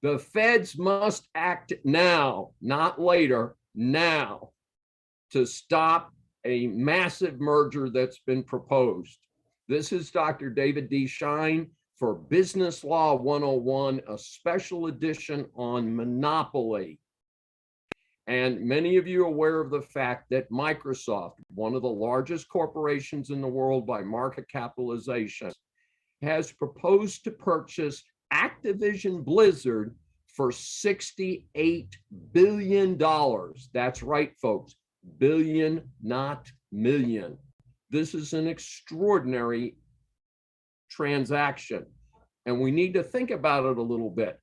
The feds must act now, not later, now, to stop a massive merger that's been proposed. This is Dr. David D. Shine for Business Law 101, a special edition on monopoly. And many of you are aware of the fact that Microsoft, one of the largest corporations in the world by market capitalization, has proposed to purchase Activision Blizzard for $68 billion. That's right, folks, billion, not million. This is an extraordinary transaction, and we need to think about it a little bit.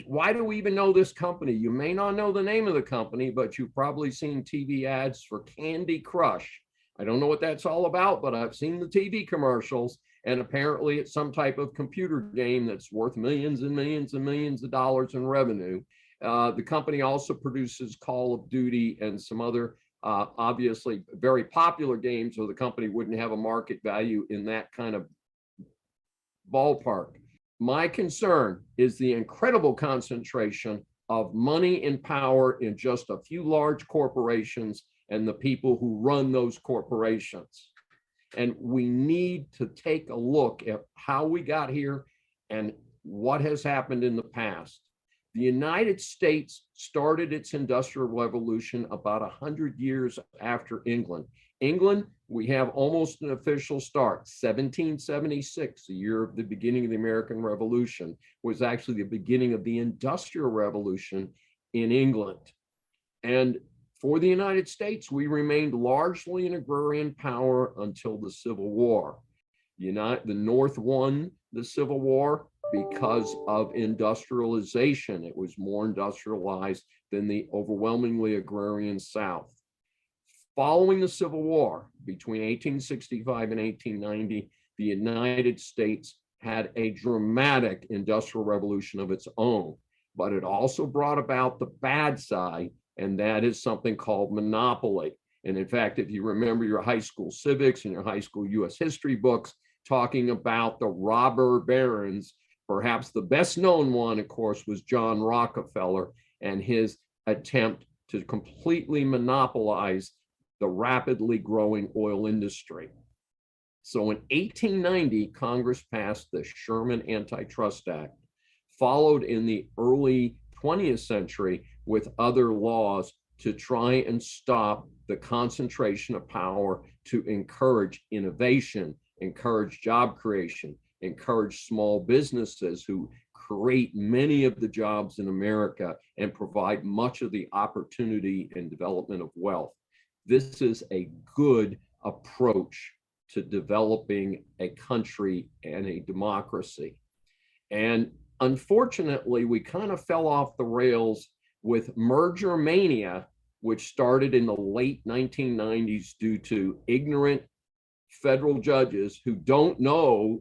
Why do we even know this company? You may not know the name of the company, but you've probably seen TV ads for Candy Crush. I don't know what that's all about, but I've seen the TV commercials, and apparently it's some type of computer game that's worth millions and millions and millions of dollars in revenue. The company also produces Call of Duty and some other obviously very popular games, so the company wouldn't have a market value in that kind of ballpark. My concern is the incredible concentration of money and power in just a few large corporations and the people who run those corporations. And we need to take a look at how we got here and what has happened in the past. The United States started its industrial revolution about 100 years after England. England, we have almost an official start. 1776, the year of the beginning of the American Revolution, was actually the beginning of the Industrial Revolution in England. And for the United States, we remained largely an agrarian power until the Civil War. The North won the Civil War because of industrialization. It was more industrialized than the overwhelmingly agrarian South. Following the Civil War, between 1865 and 1890, the United States had a dramatic industrial revolution of its own, but it also brought about the bad side, and that is something called monopoly. And in fact, if you remember your high school civics and your high school US history books talking about the robber barons, perhaps the best known one, of course, was John Rockefeller and his attempt to completely monopolize the rapidly growing oil industry. So in 1890, Congress passed the Sherman Antitrust Act, followed in the early 20th century with other laws to try and stop the concentration of power, to encourage innovation, encourage job creation, encourage small businesses who create many of the jobs in America and provide much of the opportunity and development of wealth. This is a good approach to developing a country and a democracy. And unfortunately, we kind of fell off the rails with Merger Mania, which started in the late 1990s due to ignorant federal judges who don't know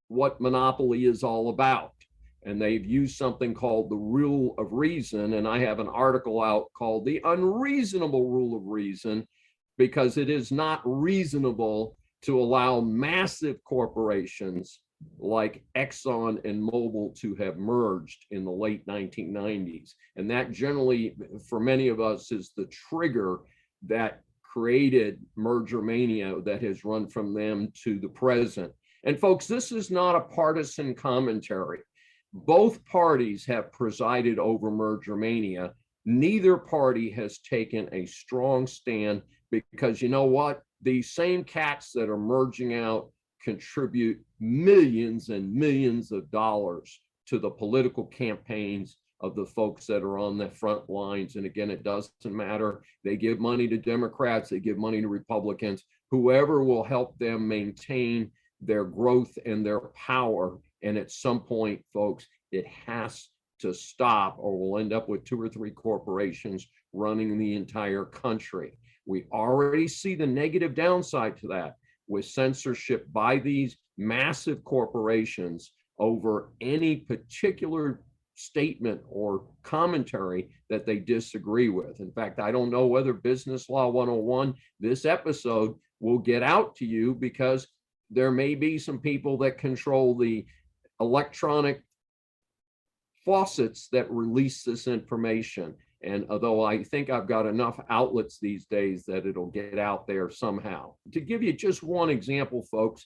what monopoly is all about. And they've used something called the rule of reason. And I have an article out called The Unreasonable Rule of Reason, because it is not reasonable to allow massive corporations like Exxon and Mobil to have merged in the late 1990s. And that generally, for many of us, is the trigger that created Merger Mania that has run from them to the present. And folks, this is not a partisan commentary. Both parties have presided over Merger Mania. Neither party has taken a strong stand, because you know what? These same cats that are merging out contribute millions and millions of dollars to the political campaigns of the folks that are on the front lines. And again, it doesn't matter. They give money to Democrats, they give money to Republicans, whoever will help them maintain their growth and their power. And at some point, folks, it has to stop, or we'll end up with 2 or 3 corporations running the entire country. We already see the negative downside to that with censorship by these massive corporations over any particular statement or commentary that they disagree with. In fact, I don't know whether Business Law 101, this episode, will get out to you, because there may be some people that control the electronic faucets that release this information. And although I think I've got enough outlets these days that it'll get out there somehow. To give you just one example, folks,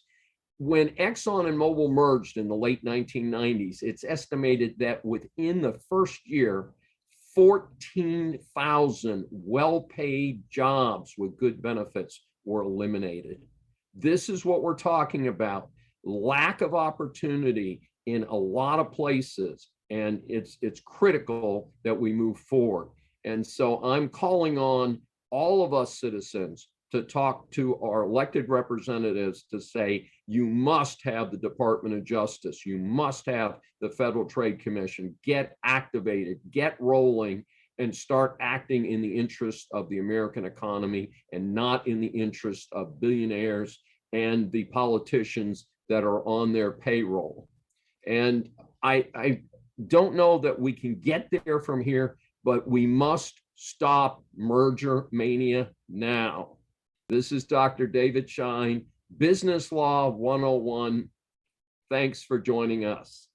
when Exxon and Mobil merged in the late 1990s, it's estimated that within the first year, 14,000 well-paid jobs with good benefits were eliminated. This is what we're talking about. Lack of opportunity in a lot of places, and it's critical that we move forward. And so I'm calling on all of us citizens to talk to our elected representatives to say, you must have the Department of Justice, you must have the Federal Trade Commission, get activated, get rolling, and start acting in the interest of the American economy and not in the interest of billionaires and the politicians that are on their payroll. And I don't know that we can get there from here, but we must stop merger mania now. This is Dr. David Schein, Business Law 101. Thanks for joining us.